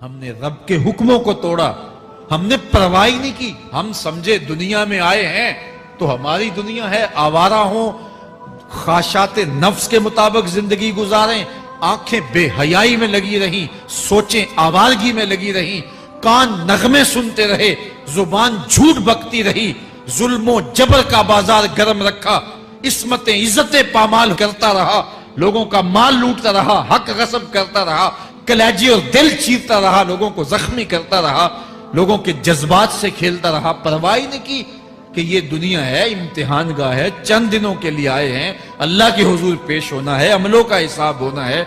ہم نے رب کے حکموں کو توڑا، ہم نے پرواہ نہیں کی۔ ہم سمجھے دنیا میں آئے ہیں تو ہماری دنیا ہے، آوارہ ہوں، خواہشات نفس کے مطابق زندگی گزاریں، آنکھیں بے حیائی میں لگی رہیں، سوچیں آوارگی میں لگی رہیں، کان نغمے سنتے رہے، زبان جھوٹ بکتی رہی، ظلم و جبر کا بازار گرم رکھا، عصمتیں عزتیں پامال کرتا رہا، لوگوں کا مال لوٹتا رہا، حق غصب کرتا رہا، کلیجے اور دل چیرتا رہا، لوگوں کو زخمی کرتا رہا، لوگوں کے جذبات سے کھیلتا رہا، پرواہ نہیں کی کہ یہ دنیا ہے، امتحان گاہ ہے، چند دنوں کے لیے آئے ہیں، اللہ کے حضور پیش ہونا ہے، عملوں کا حساب ہونا ہے۔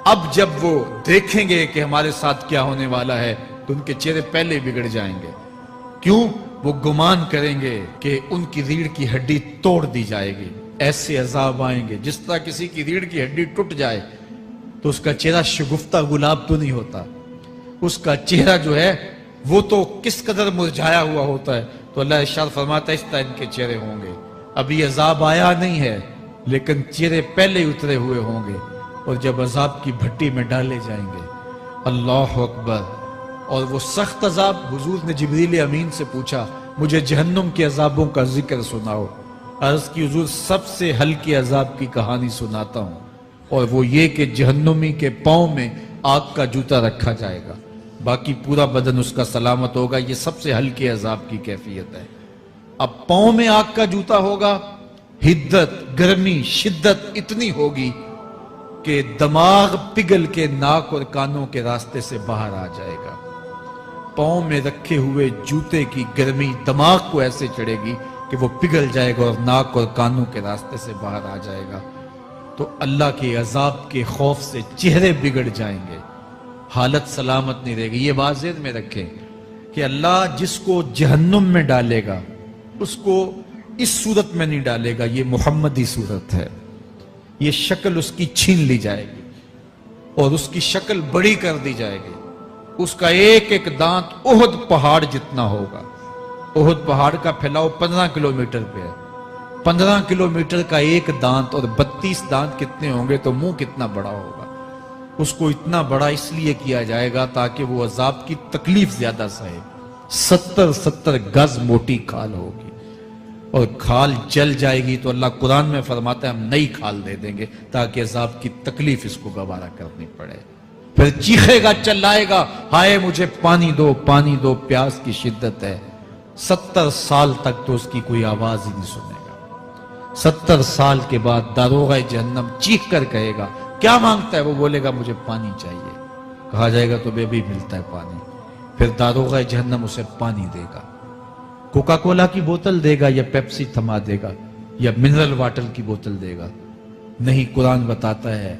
اب جب وہ دیکھیں گے کہ ہمارے ساتھ کیا ہونے والا ہے تو ان کے چہرے پہلے بگڑ جائیں گے۔ کیوں؟ وہ گمان کریں گے کہ ان کی ریڑھ کی ہڈی توڑ دی جائے گی، ایسے عذاب آئیں گے جس طرح کسی کی ریڑھ کی ہڈی ٹوٹ جائے تو اس کا چہرہ شگفتہ گلاب تو نہیں ہوتا، اس کا چہرہ جو ہے وہ تو کس قدر مرجھایا ہوا ہوتا ہے۔ تو اللہ ارشاد فرماتا ہے اس طرح ان کے چہرے ہوں گے۔ ابھی عذاب آیا نہیں ہے لیکن چہرے پہلے اترے ہوئے ہوں گے، اور جب عذاب کی بھٹی میں ڈالے جائیں گے، اللہ اکبر، اور وہ سخت عذاب، حضور نے جبریل امین سے پوچھا مجھے جہنم کے عذابوں کا ذکر سناؤ۔ عرض کی حضور سب سے ہلکے عذاب کی کہانی سناتا ہوں، اور وہ یہ کہ جہنمی کے پاؤں میں آگ کا جوتا رکھا جائے گا، باقی پورا بدن اس کا سلامت ہوگا۔ یہ سب سے ہلکے عذاب کی کیفیت ہے۔ اب پاؤں میں آگ کا جوتا ہوگا، حدت، گرمی، شدت اتنی ہوگی کہ دماغ پگھل کے ناک اور کانوں کے راستے سے باہر آ جائے گا۔ پاؤں میں رکھے ہوئے جوتے کی گرمی دماغ کو ایسے چڑھے گی کہ وہ پگھل جائے گا اور ناک اور کانوں کے راستے سے باہر آ جائے گا۔ تو اللہ کے عذاب کے خوف سے چہرے بگڑ جائیں گے، حالت سلامت نہیں رہے گی۔ یہ بات ذہن میں رکھیں کہ اللہ جس کو جہنم میں ڈالے گا اس کو اس صورت میں نہیں ڈالے گا، یہ محمدی صورت ہے، یہ شکل اس کی چھین لی جائے گی اور اس کی شکل بڑی کر دی جائے گی۔ اس کا ایک ایک دانت احد پہاڑ جتنا ہوگا۔ احد پہاڑ کا پھیلاؤ 15 کلومیٹر پہ ہے، 15 کلومیٹر کا ایک دانت، اور 32 دانت کتنے ہوں گے تو منہ کتنا بڑا ہوگا۔ اس کو اتنا بڑا اس لیے کیا جائے گا تاکہ وہ عذاب کی تکلیف زیادہ سہے۔ 70 گز موٹی کھال ہوگی، اور کھال جل جائے گی تو اللہ قرآن میں فرماتا ہے ہم نئی کھال دے دیں گے تاکہ عذاب کی تکلیف اس کو گوارا کرنی پڑے۔ پھر چیخے گا، چلائے گا، ہائے مجھے پانی دو، پانی دو، پیاس کی شدت ہے۔ 70 سال تک تو اس کی کوئی آواز ہی نہیں سنے گا۔ 70 سال کے بعد داروغہ جہنم چیخ کر کہے گا کیا مانگتا ہے؟ وہ بولے گا مجھے پانی چاہیے۔ کہا جائے گا تو بے بھی ملتا ہے پانی۔ پھر داروغہ جہنم اسے پانی دے گا، کوکا کولا کی بوتل دے گا یا پیپسی تھما دے گا یا منرل واٹر کی بوتل دے گا؟ نہیں، قرآن بتاتا ہے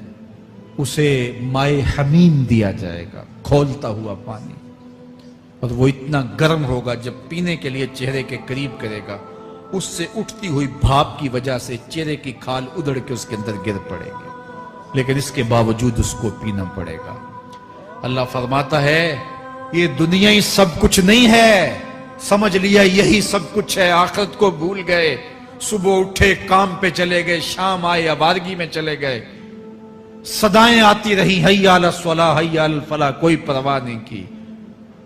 اسے مائے حمیم دیا جائے گا، کھولتا ہوا پانی، اور وہ اتنا گرم ہوگا جب پینے کے لیے چہرے کے قریب کرے گا اس سے اٹھتی ہوئی بھاپ کی وجہ سے چہرے کی کھال ادھڑ کے اس کے اندر گر پڑے گی، لیکن اس کے باوجود اس کو پینا پڑے گا۔ اللہ فرماتا ہے یہ دنیا ہی سب کچھ نہیں ہے، سمجھ لیا یہی سب کچھ ہے، آخرت کو بھول گئے، صبح اٹھے کام پہ چلے گئے، شام آئے آوارگی میں چلے گئے، صدائیں آتی رہی حی علی الصلاح حی علی الفلاح، کوئی پرواہ نہیں کی،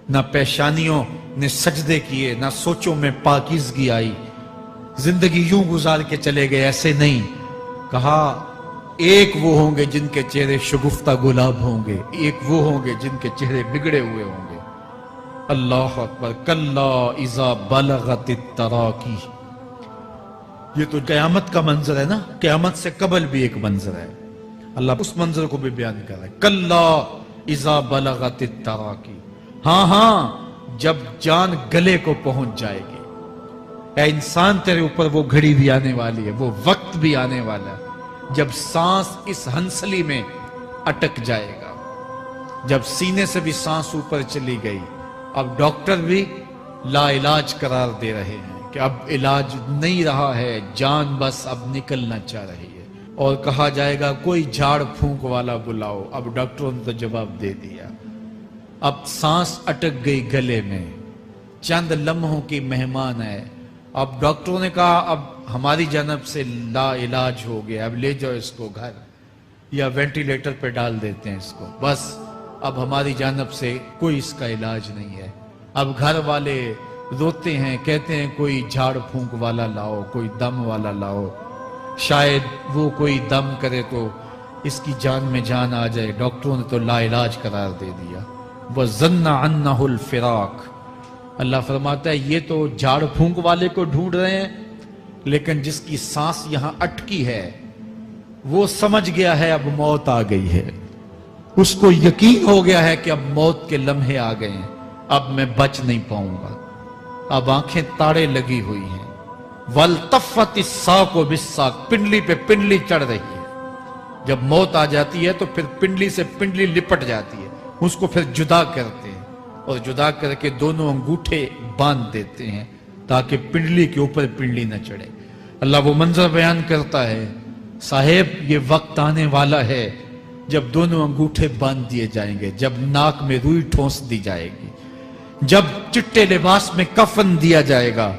نہ پیشانیوں نے سجدے کیے، نہ سوچوں میں پاکیزگی آئی، زندگی یوں گزار کے چلے گئے۔ ایسے نہیں، کہا ایک وہ ہوں گے جن کے چہرے شگفتہ گلاب ہوں گے، ایک وہ ہوں گے جن کے چہرے بگڑے ہوئے ہوں گے۔ اللہ اکبر، کلا اذا بلغت التراقی، یہ تو قیامت کا منظر ہے نا، قیامت سے قبل بھی ایک منظر ہے، اللہ اس منظر کو بھی بیان کر رہا ہے۔ کلا اذا بلغت التراقی، ہاں جب جان گلے کو پہنچ جائے گی۔ اے انسان تیرے اوپر وہ گھڑی بھی آنے والی ہے، وہ وقت بھی آنے والا ہے جب سانس اس ہنسلی میں اٹک جائے گا، جب سینے سے بھی سانس اوپر چلی گئی، اب ڈاکٹر بھی لا علاج قرار دے رہے ہیں کہ اب علاج نہیں رہا ہے، جان بس اب نکلنا چاہ رہی ہے، اور کہا جائے گا کوئی جھاڑ پھونک والا بلاؤ۔ اب ڈاکٹروں نے تو جواب دے دیا، اب سانس اٹک گئی گلے میں، چند لمحوں کی مہمان ہے۔ اب ڈاکٹروں نے کہا اب ہماری جانب سے لا علاج ہو گیا، اب لے جاؤ اس کو گھر، یا وینٹیلیٹر پہ ڈال دیتے ہیں اس کو، بس اب ہماری جانب سے کوئی اس کا علاج نہیں ہے. اب گھر والے روتے ہیں, کہتے ہیں کوئی جھاڑ پھونک والا لاؤ, کوئی دم والا لاؤ, شاید وہ کوئی دم کرے تو اس کی جان میں جان آ جائے. ڈاکٹروں نے تو لا علاج قرار دے دیا. وَظَنَّ عَنَّهُ الْفِرَاقِ. اللہ فرماتا ہے یہ تو جھاڑ پھونک والے کو ڈھونڈ رہے ہیں, لیکن جس کی سانس یہاں اٹکی ہے وہ سمجھ گیا ہے اب موت آ گئی ہے. اس کو یقین ہو گیا ہے کہ اب موت کے لمحے آ گئے ہیں, اب میں بچ نہیں پاؤں گا. اب آنکھیں تاڑے لگی ہوئی ہیں. وَالْتَفَّتِ السَّاقُ بِالسَّاقِ. پنڈلی پہ پنڈلی چڑھ رہی ہے. جب موت آ جاتی ہے تو پھر پنڈلی سے پنڈلی لپٹ جاتی ہے, اس کو پھر جدا کرتے ہیں اور جدا کر کے دونوں انگوٹھے باندھ دیتے ہیں تاکہ پنڈلی کے اوپر پنڈلی نہ چڑھے. اللہ وہ منظر بیان کرتا ہے, صاحب یہ وقت آنے والا ہے جب دونوں انگوٹھے باندھ دیے جائیں گے, جب ناک میں روئی ٹھونس دی جائے گی, جب چٹے لباس میں کفن دیا جائے گا,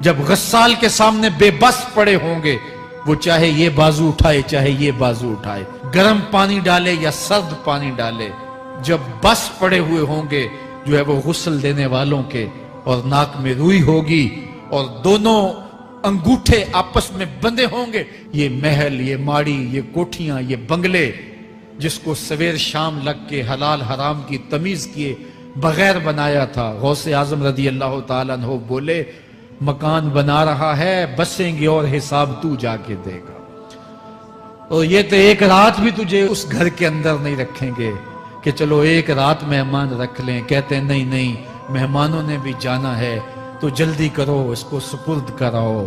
جب غسال کے سامنے بے بس پڑے ہوں گے, وہ چاہے یہ بازو اٹھائے چاہے یہ بازو اٹھائے, گرم پانی ڈالے یا سرد پانی ڈالے, جب بس پڑے ہوئے ہوں گے جو ہے وہ غسل دینے والوں کے, اور ناک میں روئی ہوگی اور دونوں انگوٹھے آپس میں بندے ہوں گے. یہ محل, یہ ماڑی, یہ کوٹھیاں, یہ بنگلے جس کو سویر شام لگ کے حلال حرام کی تمیز کیے بغیر بنایا تھا, غوث اعظم رضی اللہ تعالیٰ عنہ بولے مکان بنا رہا ہے, بسیں گے اور حساب تو جا کے دے گا. اور یہ تو ایک رات بھی تجھے اس گھر کے اندر نہیں رکھیں گے کہ چلو ایک رات مہمان رکھ لیں. کہتے ہیں نہیں نہیں, مہمانوں نے بھی جانا ہے تو جلدی کرو, اس کو سپرد کراؤ.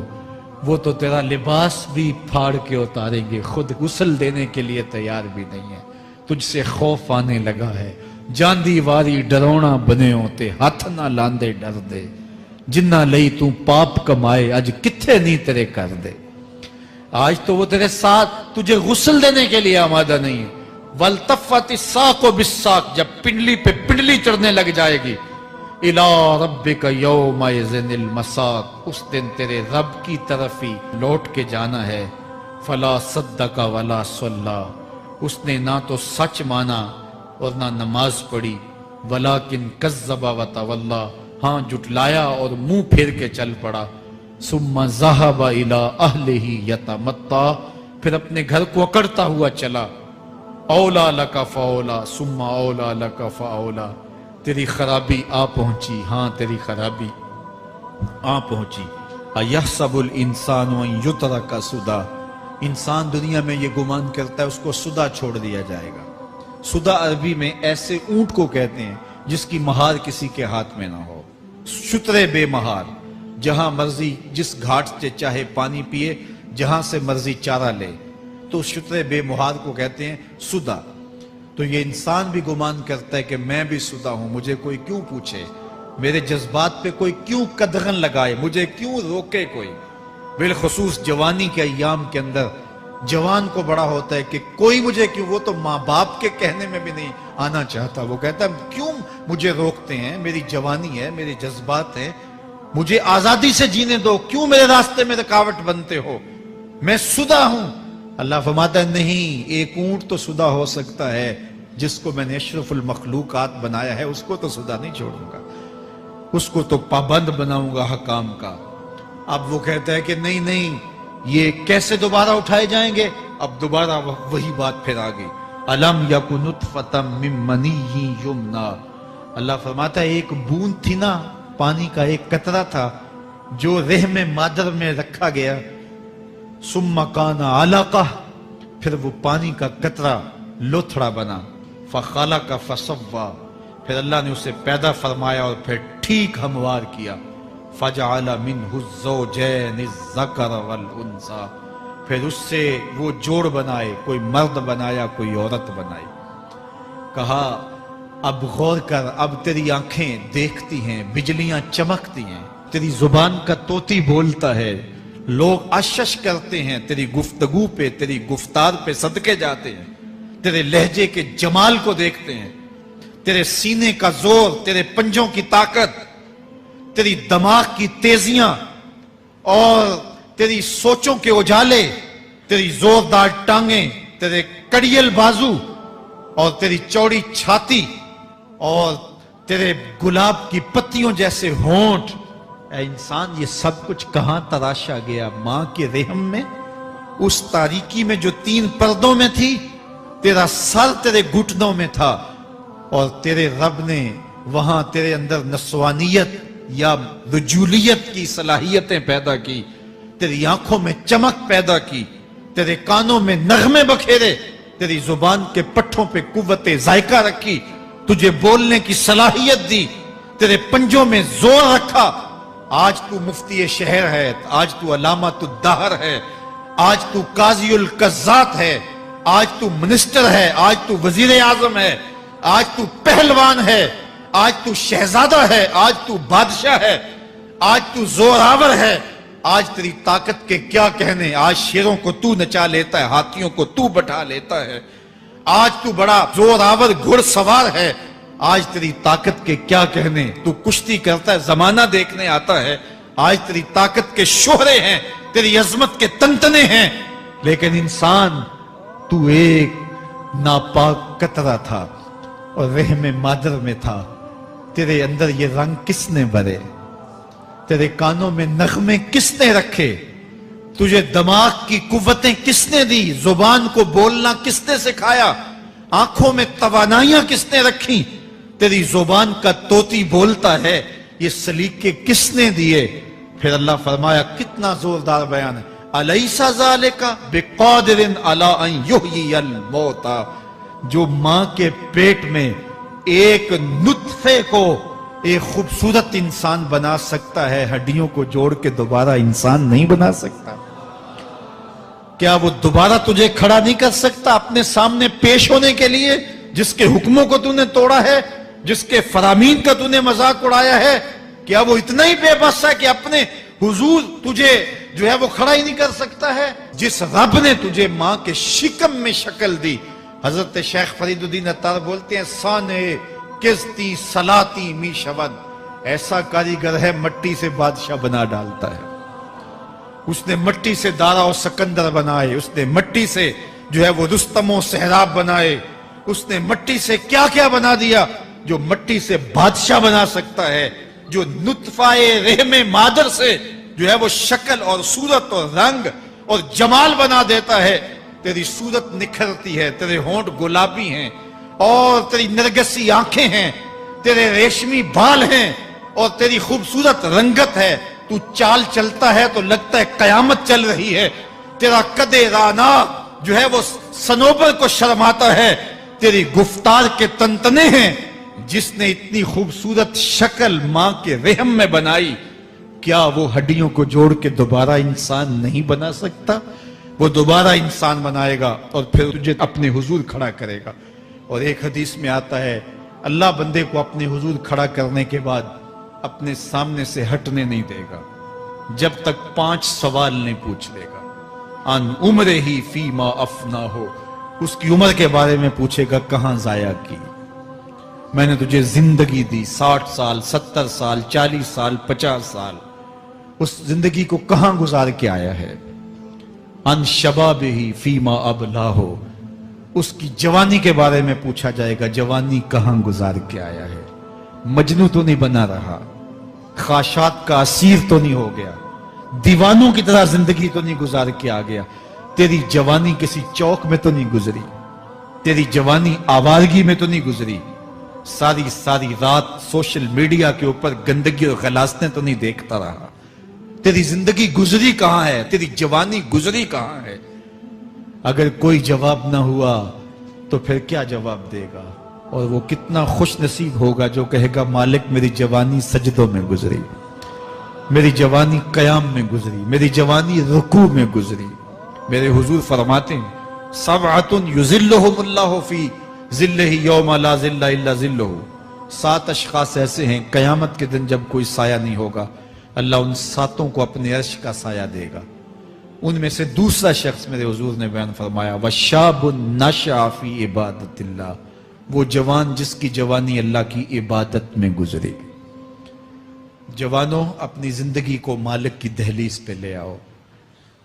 وہ تو تیرا لباس بھی پھاڑ کے اتاریں گے, خود غسل دینے کے لیے تیار بھی نہیں ہے. تجھ سے خوف آنے لگا ہے, جاندی واری ڈرونا بنے ہوتے, ہاتھ نہ لاندے ڈر دے, جنہ لئی تو پاپ کمائے اج کتھے نہیں تیرے کر دے. آج تو وہ تیرے ساتھ تجھے غسل دینے کے لیے آمادہ نہیں ہے. وَالْتَفَّتِ السَّاقُ بِالسَّاقِ. جب پنڈلی پہ پنڈلی چڑھنے لگ جائے گی, إِلَىٰ رَبِّكَ يَوْمَئِذٍ الْمَسَاقُ. اس دن تیرے رب کی طرف ہی لوٹ کے جانا ہے. فَلَا صَدَّقَ وَلَا صَلَّىٰ. اس نے نہ تو سچ مانا اور نہ نماز پڑھی. وَلَٰكِنْ كَذَّبَ وَتَوَلَّىٰ. ہاں جھٹلایا اور منہ پھیر کے چل پڑا. ثُمَّ ذَهَبَ إِلَىٰ أَهْلِهِ يَتَمَطَّىٰ. پھر اپنے گھر کو اکڑتا ہوا چلا. اولا لک فاولا ثم اولا لک فاولا. تیری خرابی آ پہنچی, ہاں تیری خرابی آ پہنچی. اَيَحْسَبُ الْإِنسَانُ أَن يُتْرَكَ سُدًى. انسان دنیا میں یہ گمان کرتا ہے اس کو سدا چھوڑ دیا جائے گا. سدا عربی میں ایسے اونٹ کو کہتے ہیں جس کی مہار کسی کے ہاتھ میں نہ ہو. شترے بے مہار, جہاں مرضی جس گھاٹ سے چاہے پانی پیے, جہاں سے مرضی چارہ لے, تو شترے بے مہار کو کہتے ہیں سدا. تو یہ انسان بھی گمان کرتا ہے کہ میں بھی سدا ہوں, مجھے کوئی کیوں پوچھے, میرے جذبات پہ کوئی کیوں قدغن لگائے, مجھے کیوں روکے کوئی. بالخصوص جوانی کے ایام کے اندر جوان کو بڑا ہوتا ہے کہ کوئی مجھے کیوں, وہ تو ماں باپ کے کہنے میں بھی نہیں آنا چاہتا. وہ کہتا ہے کیوں مجھے روکتے ہیں, میری جوانی ہے, میرے جذبات ہیں, مجھے آزادی سے جینے دو, کیوں میرے راستے میں رکاوٹ بنتے ہو, میں سدا ہوں. اللہ فرماتا ہے نہیں, ایک اونٹ تو سدا ہو سکتا ہے, جس کو میں نے اشرف المخلوقات بنایا ہے اس کو تو سدا نہیں چھوڑوں گا, اس کو تو پابند بناؤں گا حکام کا. اب وہ کہتا ہے کہ نہیں نہیں, یہ کیسے دوبارہ اٹھائے جائیں گے. اب دوبارہ وہی بات پھر آ گئی. الم یکن نطفۃ من منی یمنی. اللہ فرماتا ہے ایک بوند تھی نا, پانی کا ایک قطرہ تھا جو رحم مادر میں رکھا گیا. ثم کان علقہ, پھر وہ پانی کا قطرہ لوتھڑا بنا. فخلق فسوی, پھر اللہ نے اسے پیدا فرمایا اور پھر ٹھیک ہموار کیا. فجعل منہ الزوجین الذکر والانثی, پھر اس سے وہ جوڑ بنائے, کوئی مرد بنایا کوئی عورت بنائی. کہا اب غور کر, اب تیری آنکھیں دیکھتی ہیں, بجلیاں چمکتی ہیں, تیری زبان کا طوطی بولتا ہے, لوگ اشش کرتے ہیں تیری گفتگو پہ, تیری گفتار پہ صدقے جاتے ہیں, تیرے لہجے کے جمال کو دیکھتے ہیں, تیرے سینے کا زور, تیرے پنجوں کی طاقت, تیری دماغ کی تیزیاں اور تیری سوچوں کے اجالے, تیری زوردار ٹانگیں, تیرے کڑیل بازو, اور تیری چوڑی چھاتی اور تیرے گلاب کی پتیوں جیسے ہونٹ، اے انسان یہ سب کچھ کہاں تراشا گیا؟ ماں کے رحم میں، اس تاریکی میں جو 3 پردوں میں تھی، تیرا سر تیرے گھٹنوں میں تھا، اور تیرے رب نے وہاں تیرے اندر نسوانیت یا رجولیت کی صلاحیتیں پیدا کی، تیری آنکھوں میں چمک پیدا کی، تیرے کانوں میں نغمے بکھیرے، تیری زبان کے پٹھوں پہ قوت ذائقہ رکھی، تجھے بولنے کی صلاحیت دی، تیرے پنجوں میں زور رکھا۔ آج تو مفتی شہر ہے، آج تو علامۃ الدہر ہے، آج تو قاضی القضات ہے، آج تو منسٹر ہے، آج تو وزیر اعظم ہے، آج تو پہلوان ہے، آج تو شہزادہ ہے، آج تو بادشاہ ہے، آج تو زوراور ہے، آج تیری طاقت کے کیا کہنے؟ آج شیروں کو تو نچا لیتا ہے، ہاتھیوں کو تو بٹھا لیتا ہے، آج تو بڑا زوراور گھڑ سوار ہے، آج تیری طاقت کے کیا کہنے؟ تو کشتی کرتا ہے، زمانہ دیکھنے آتا ہے، آج تیری طاقت کے شوہرے ہیں، تیری عظمت کے تنتنے ہیں، لیکن انسان تو ایک ناپاک قطرہ تھا اور رحم مادر میں تھا۔ تیرے اندر یہ رنگ کس نے بھرے؟ تیرے کانوں میں نغمے کس نے رکھے؟ تجھے دماغ کی قوتیں کس نے دی؟ زبان کو بولنا کس نے سکھایا؟ آنکھوں میں توانائیاں کس نے رکھی؟ تیری زبان کا طوطی بولتا ہے، یہ سلیقے کس نے دیے؟ پھر اللہ فرمایا، کتنا زوردار بیان ہے، الیس ذالک بقادر علی ان یحیی الموتى، جو ماں کے پیٹ میں ایک نطفے کو ایک خوبصورت انسان بنا سکتا ہے، ہڈیوں کو جوڑ کے دوبارہ انسان نہیں بنا سکتا؟ کیا وہ دوبارہ تجھے کھڑا نہیں کر سکتا اپنے سامنے پیش ہونے کے لیے، جس کے حکموں کو تو نے توڑا ہے، جس کے فرامین کا تو نے مذاق اڑایا ہے؟ کیا وہ اتنا ہی بے بس ہے کہ اپنے حضور تجھے جو ہے وہ کھڑا ہی نہیں کر سکتا ہے؟ جس رب نے تجھے ماں کے شکم میں شکل دی، حضرت شیخ فرید الدین عطار بولتے ہیں، سانے کستی سلاتی می شود، ایسا کاریگر ہے مٹی سے بادشاہ بنا ڈالتا ہے۔ اس نے مٹی سے دارا و سکندر بنائے، اس نے مٹی سے جو ہے وہ رستم و سہراب بنائے، اس نے مٹی سے کیا کیا بنا دیا، جو مٹی سے بادشاہ بنا سکتا ہے، جو نطفہ رحم مادر سے جو ہے وہ شکل اور صورت اور رنگ اور جمال بنا دیتا ہے۔ تیری صورت نکھرتی ہے، تیرے ہونٹ گلابی ہیں اور تیری نرگسی آنکھیں ہیں، تیرے ریشمی بال ہیں اور تیری خوبصورت رنگت ہے، تو چال چلتا ہے تو لگتا ہے قیامت چل رہی ہے، تیرا قد رانا جو ہے وہ صنوبر کو شرماتا ہے، تیری گفتار کے تنتنے ہیں۔ جس نے اتنی خوبصورت شکل ماں کے رحم میں بنائی، کیا وہ ہڈیوں کو جوڑ کے دوبارہ انسان نہیں بنا سکتا؟ وہ دوبارہ انسان بنائے گا اور پھر تجھے اپنے حضور کھڑا کرے گا۔ اور ایک حدیث میں آتا ہے، اللہ بندے کو اپنے حضور کھڑا کرنے کے بعد اپنے سامنے سے ہٹنے نہیں دے گا جب تک 5 سوال نہیں پوچھ لے گا۔ ان عمرہ ہی فیما افنا ہو، اس کی عمر کے بارے میں پوچھے گا، کہاں ضائع کی؟ میں نے تجھے زندگی دی، 60 سال 70 سال 40 سال 50 سال، اس زندگی کو کہاں گزار کے آیا ہے؟ ان شبابہ فیما ابلا ہو، اس کی جوانی کے بارے میں پوچھا جائے گا، جوانی کہاں گزار کے آیا ہے؟ مجنوں تو نہیں بنا رہا، خواہشات کا اسیر تو نہیں ہو گیا، دیوانوں کی طرح زندگی تو نہیں گزار کے آ گیا؟ تیری جوانی کسی چوک میں تو نہیں گزری، تیری جوانی آوارگی میں تو نہیں گزری، ساری رات سوشل میڈیا کے اوپر گندگی اور غلاظتیں تو نہیں دیکھتا رہا؟ تیری زندگی گزری کہاں ہے؟ تیری جوانی گزری کہاں ہے؟ اگر کوئی جواب نہ ہوا تو پھر کیا جواب دے گا؟ اور وہ کتنا خوش نصیب ہوگا جو کہے گا، مالک میری جوانی سجدوں میں گزری، میری جوانی قیام میں گزری، میری جوانی رکوع میں گزری۔ میرے حضور فرماتے ہیں، سبعۃ یظلھم اللہ فی ظلہ یوم لا ظل الا ظلہ، 7 اشخاص ایسے ہیں قیامت کے دن جب کوئی سایہ نہیں ہوگا، اللہ ان 7 کو اپنے عرش کا سایہ دے گا۔ ان میں سے دوسرا شخص میرے حضور نے بیان فرمایا، وَشَابٌ نَشَأَ فِي عِبَادَةِ اللَّهِ، وہ جوان جس کی جوانی اللہ کی عبادت میں گزرے۔ جوانوں، اپنی زندگی کو مالک کی دہلیز پہ لے آؤ،